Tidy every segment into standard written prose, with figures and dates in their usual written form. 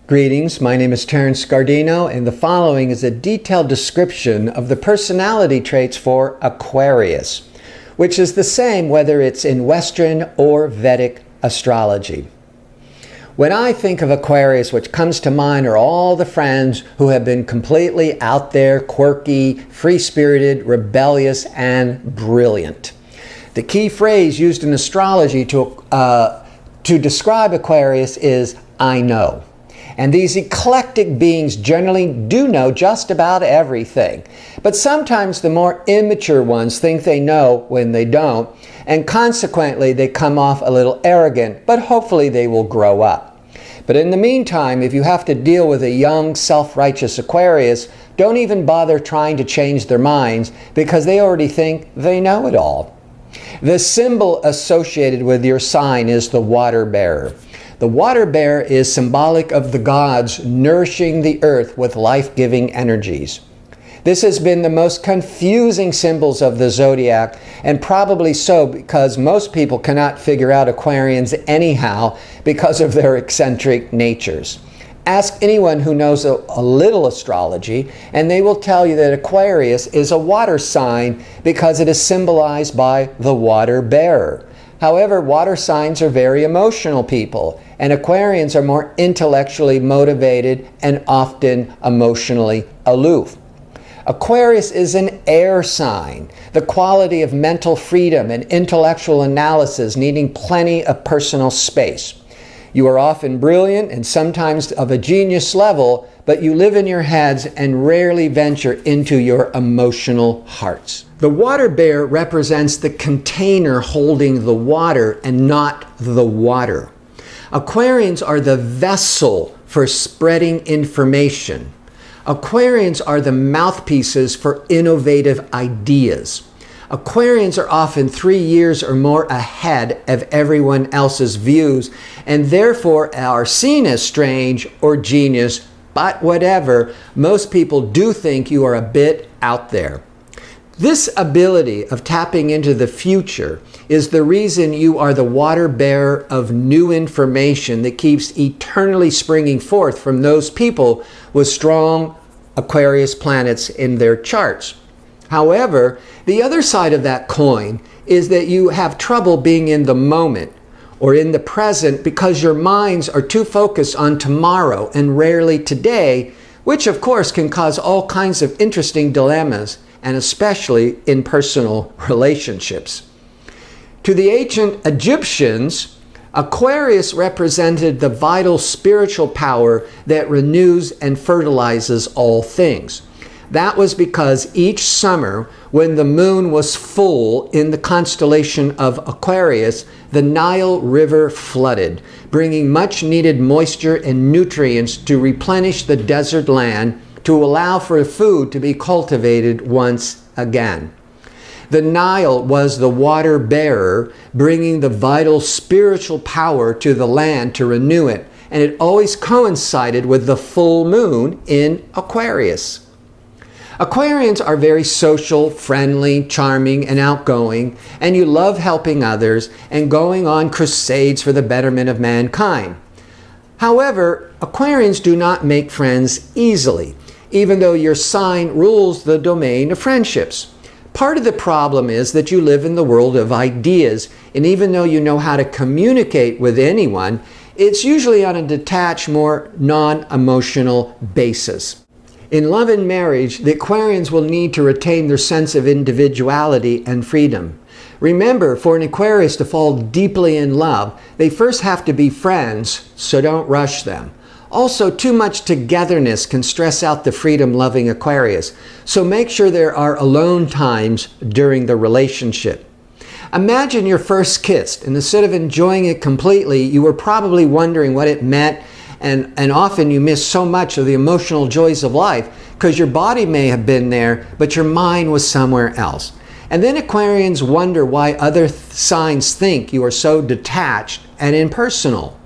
Greetings, my name is Terrence Scardino, and the following is a detailed description of the personality traits for Aquarius, which is the same whether it's in Western or Vedic astrology. When I think of Aquarius, what comes to mind are all the friends who have been completely out there, quirky, free-spirited, rebellious, and brilliant. The key phrase used in astrology to describe Aquarius is, I know. And these eclectic beings generally do know just about everything. But sometimes the more immature ones think they know when they don't, and consequently they come off a little arrogant, but hopefully they will grow up. But in the meantime, if you have to deal with a young, self-righteous Aquarius, don't even bother trying to change their minds because they already think they know it all. The symbol associated with your sign is the water bearer. The water bearer is symbolic of the gods nourishing the earth with life-giving energies. This has been the most confusing symbols of the zodiac, and probably so because most people cannot figure out Aquarians anyhow because of their eccentric natures. Ask anyone who knows a little astrology, and they will tell you that Aquarius is a water sign because it is symbolized by the water bearer. However, water signs are very emotional people, and Aquarians are more intellectually motivated and often emotionally aloof. Aquarius is an air sign, the quality of mental freedom and intellectual analysis needing plenty of personal space. You are often brilliant and sometimes of a genius level, but you live in your heads and rarely venture into your emotional hearts. The water bear represents the container holding the water and not the water. Aquarians are the vessel for spreading information. Aquarians are the mouthpieces for innovative ideas. Aquarians are often 3 years or more ahead of everyone else's views and therefore are seen as strange or genius, but whatever, most people do think you are a bit out there. This ability of tapping into the future is the reason you are the water bearer of new information that keeps eternally springing forth from those people with strong Aquarius planets in their charts. However, the other side of that coin is that you have trouble being in the moment or in the present because your minds are too focused on tomorrow and rarely today, which of course can cause all kinds of interesting dilemmas, and especially in personal relationships. To the ancient Egyptians, Aquarius represented the vital spiritual power that renews and fertilizes all things. That was because each summer, when the moon was full in the constellation of Aquarius, the Nile River flooded, bringing much needed moisture and nutrients to replenish the desert land to allow for food to be cultivated once again. The Nile was the water bearer, bringing the vital spiritual power to the land to renew it, and it always coincided with the full moon in Aquarius. Aquarians are very social, friendly, charming, and outgoing, and you love helping others and going on crusades for the betterment of mankind. However, Aquarians do not make friends easily, even though your sign rules the domain of friendships. Part of the problem is that you live in the world of ideas, and even though you know how to communicate with anyone, it's usually on a detached, more non-emotional basis. In love and marriage, the Aquarians will need to retain their sense of individuality and freedom. Remember, for an Aquarius to fall deeply in love, they first have to be friends, so don't rush them. Also, too much togetherness can stress out the freedom-loving Aquarius, so make sure there are alone times during the relationship. Imagine your first kiss, and instead of enjoying it completely, you were probably wondering what it meant, and often you miss so much of the emotional joys of life because your body may have been there, but your mind was somewhere else. And then Aquarians wonder why other signs think you are so detached and impersonal.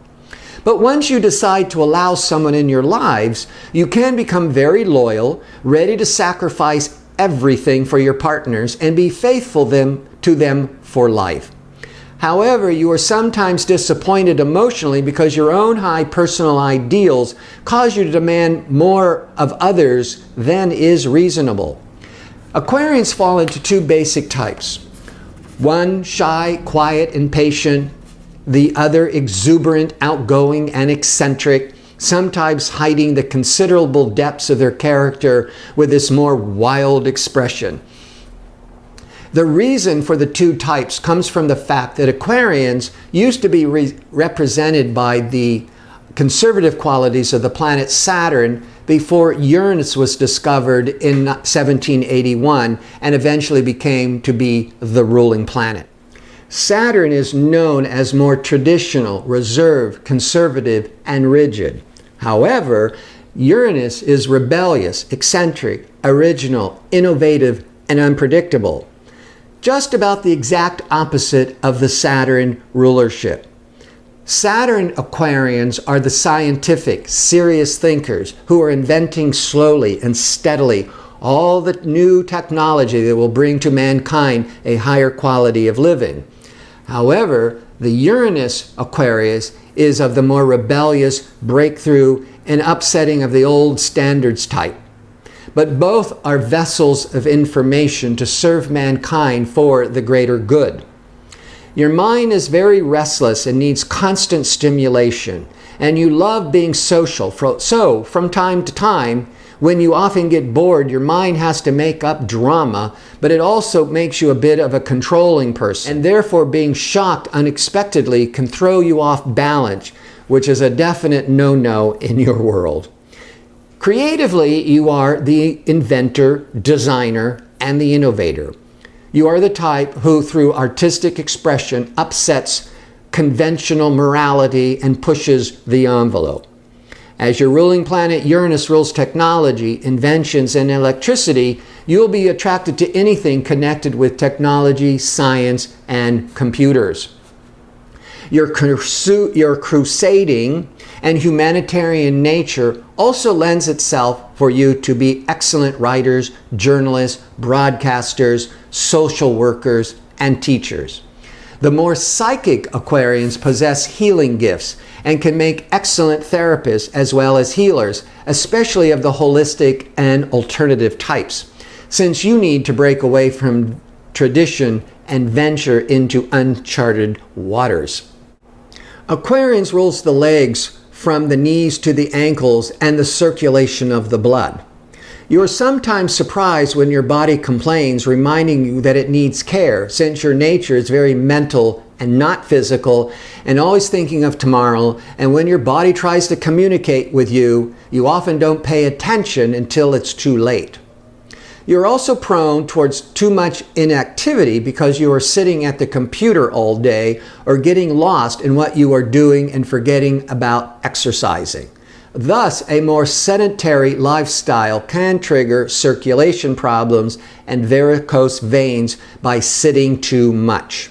But once you decide to allow someone in your lives, you can become very loyal, ready to sacrifice everything for your partners and be faithful to them for life. However, you are sometimes disappointed emotionally because your own high personal ideals cause you to demand more of others than is reasonable. Aquarians fall into two basic types. One, shy, quiet, and patient. The other, exuberant, outgoing, and eccentric, sometimes hiding the considerable depths of their character with this more wild expression. The reason for the two types comes from the fact that Aquarians used to be represented by the conservative qualities of the planet Saturn before Uranus was discovered in 1781 and eventually became to be the ruling planet. Saturn is known as more traditional, reserved, conservative, and rigid. However, Uranus is rebellious, eccentric, original, innovative, and unpredictable. Just about the exact opposite of the Saturn rulership. Saturn Aquarians are the scientific, serious thinkers who are inventing slowly and steadily all the new technology that will bring to mankind a higher quality of living. However, the Uranus Aquarius is of the more rebellious, breakthrough, and upsetting of the old standards type. But both are vessels of information to serve mankind for the greater good. Your mind is very restless and needs constant stimulation, and you love being social. So, from time to time, when you often get bored, your mind has to make up drama, but it also makes you a bit of a controlling person, and therefore being shocked unexpectedly can throw you off balance, which is a definite no-no in your world. Creatively, you are the inventor, designer, and the innovator. You are the type who, through artistic expression, upsets conventional morality and pushes the envelope. As your ruling planet Uranus rules technology, inventions, and electricity, you'll be attracted to anything connected with technology, science, and computers. Your crusading and humanitarian nature also lends itself for you to be excellent writers, journalists, broadcasters, social workers, and teachers. The more psychic Aquarians possess healing gifts and can make excellent therapists as well as healers, especially of the holistic and alternative types, since you need to break away from tradition and venture into uncharted waters. Aquarians rules the legs from the knees to the ankles and the circulation of the blood. You are sometimes surprised when your body complains, reminding you that it needs care, since your nature is very mental and not physical, and always thinking of tomorrow. And when your body tries to communicate with you, you often don't pay attention until it's too late. You're also prone towards too much inactivity because you are sitting at the computer all day or getting lost in what you are doing and forgetting about exercising. Thus, a more sedentary lifestyle can trigger circulation problems and varicose veins by sitting too much.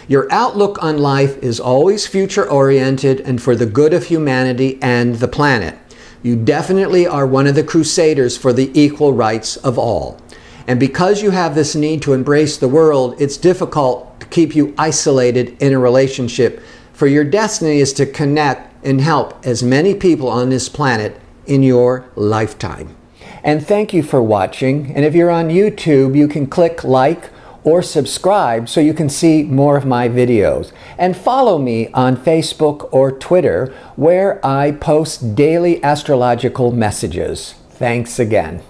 Your outlook on life is always future-oriented and for the good of humanity and the planet. You definitely are one of the crusaders for the equal rights of all. And because you have this need to embrace the world, it's difficult to keep you isolated in a relationship, for your destiny is to connect and help as many people on this planet in your lifetime. And thank you for watching. And if you're on YouTube, you can click like or subscribe so you can see more of my videos. And follow me on Facebook or Twitter, where I post daily astrological messages. Thanks again.